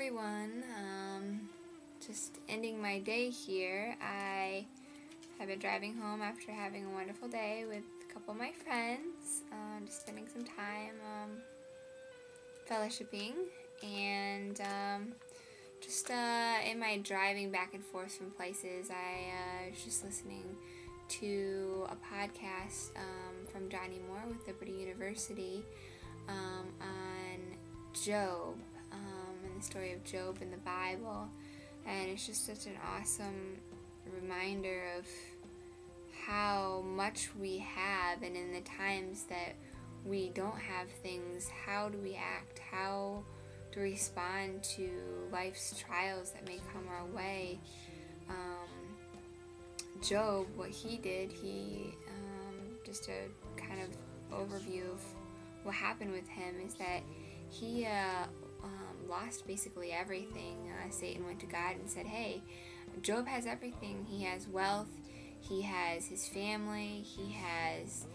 everyone. Just ending my day here. I have been driving home after having a wonderful day with a couple of my friends, just spending some time fellowshipping, and just in my driving back and forth from places, I was just listening to a podcast from Johnny Moore with Liberty University on Job, and the story of Job in the Bible. And it's just such an awesome reminder of how much we have, and in the times that we don't have things, how do we act, how to respond to life's trials that may come our way. Job, what he did, just a kind of overview of what happened with him is that he lost basically everything. Satan went to God and said, hey, Job has everything. He has wealth, he has his family, he has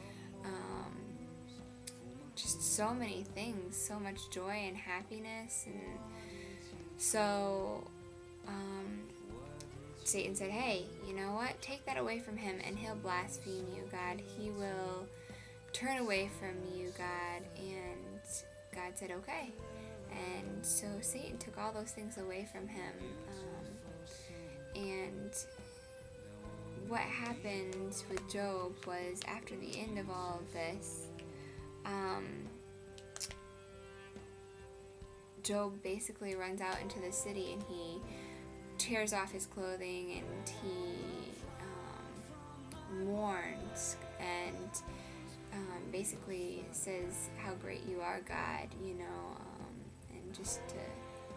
just so many things, so much joy and happiness. And so Satan said, hey, you know what, take that away from him and he'll blaspheme you, God. He will turn away from you, God. And God said, okay. And so Satan took all those things away from him. And what happened with Job was, after the end of all of this, Job basically runs out into the city and he tears off his clothing and he mourns and basically says how great you are, God, and just to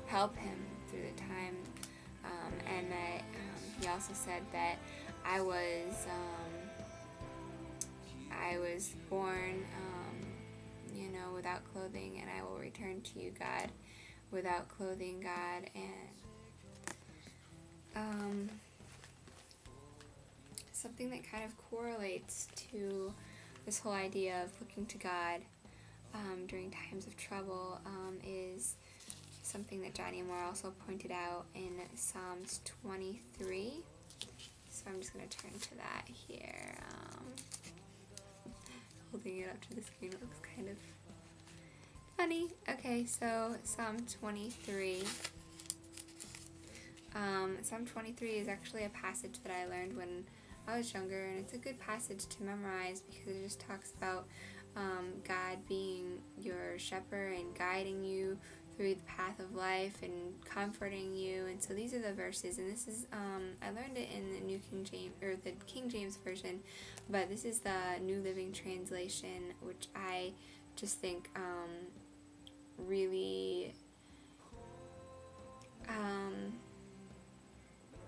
help him through the time, and that he also said that I was born without clothing, and I will return to you, God, without clothing, God. And something that kind of correlates to this whole idea of looking to God during times of trouble is something that Johnny Moore also pointed out in Psalms 23. So I'm just going to turn to that here. Holding it up to the screen, it looks kind of funny. Okay, so Psalm 23. Psalm 23 is actually a passage that I learned when I was younger, and it's a good passage to memorize because it just talks about God being your shepherd and guiding you through the path of life and comforting you. And so these are the verses, and this is I learned it in the New King James, or the King James version, but this is the New Living Translation, which I just think really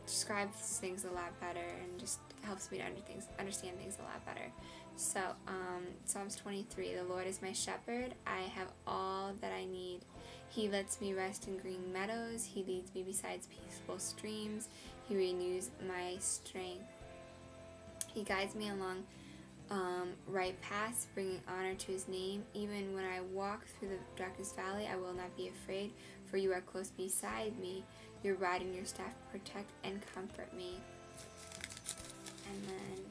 describes things a lot better and just helps me to understand things a lot better. So, Psalms 23, the Lord is my shepherd, I have all that I need. He lets me rest in green meadows, he leads me beside peaceful streams, he renews my strength. He guides me along right paths, bringing honor to his name. Even when I walk through the darkest valley, I will not be afraid, for you are close beside me. Your rod and your staff protect and comfort me. And then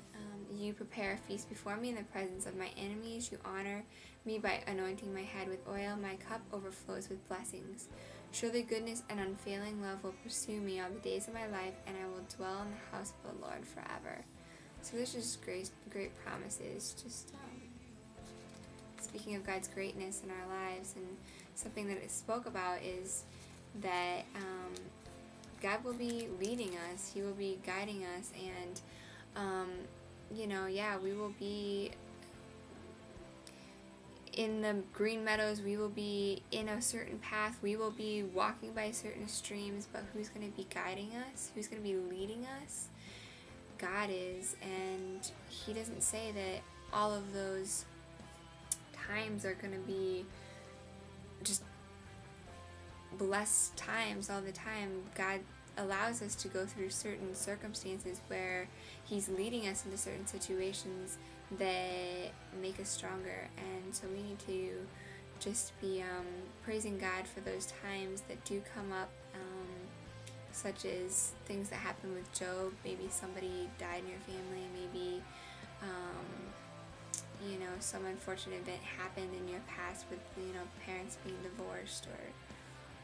you prepare a feast before me in the presence of my enemies. You honor me by anointing my head with oil. My cup overflows with blessings. Surely goodness and unfailing love will pursue me all the days of my life, and I will dwell in the house of the Lord forever. So there's just great promises, just speaking of God's greatness in our lives. And something that it spoke about is that God will be leading us, he will be guiding us, and we will be in the green meadows, we will be in a certain path, we will be walking by certain streams, but who's going to be guiding us? Who's going to be leading us? God is. And he doesn't say that all of those times are going to be just blessed times all the time. God allows us to go through certain circumstances where he's leading us into certain situations that make us stronger. And so we need to just be praising God for those times that do come up such as things that happened with Job. Maybe somebody died in your family, maybe some unfortunate event happened in your past with parents being divorced,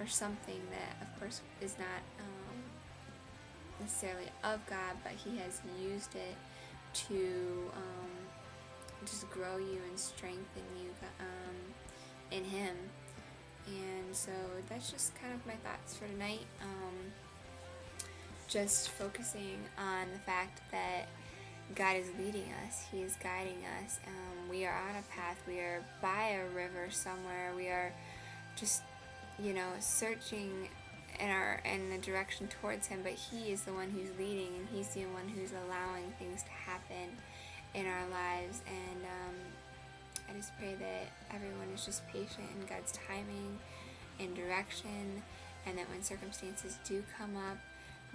or something that of course is not necessarily of God, but He has used it to just grow you and strengthen you in Him. And so that's just kind of my thoughts for tonight. Just focusing on the fact that God is leading us. He is guiding us. We are on a path. We are by a river somewhere. We are just, searching in the direction towards Him. But He is the one who's leading, and He's the one who's allowing things to happen in our lives. And I just pray that everyone is just patient in God's timing and direction, and that when circumstances do come up,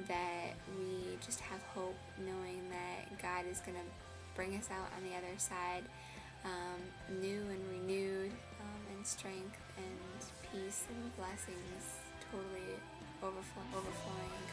that we just have hope, knowing that God is going to bring us out on the other side new and renewed, in strength and peace and blessings, totally overflowing and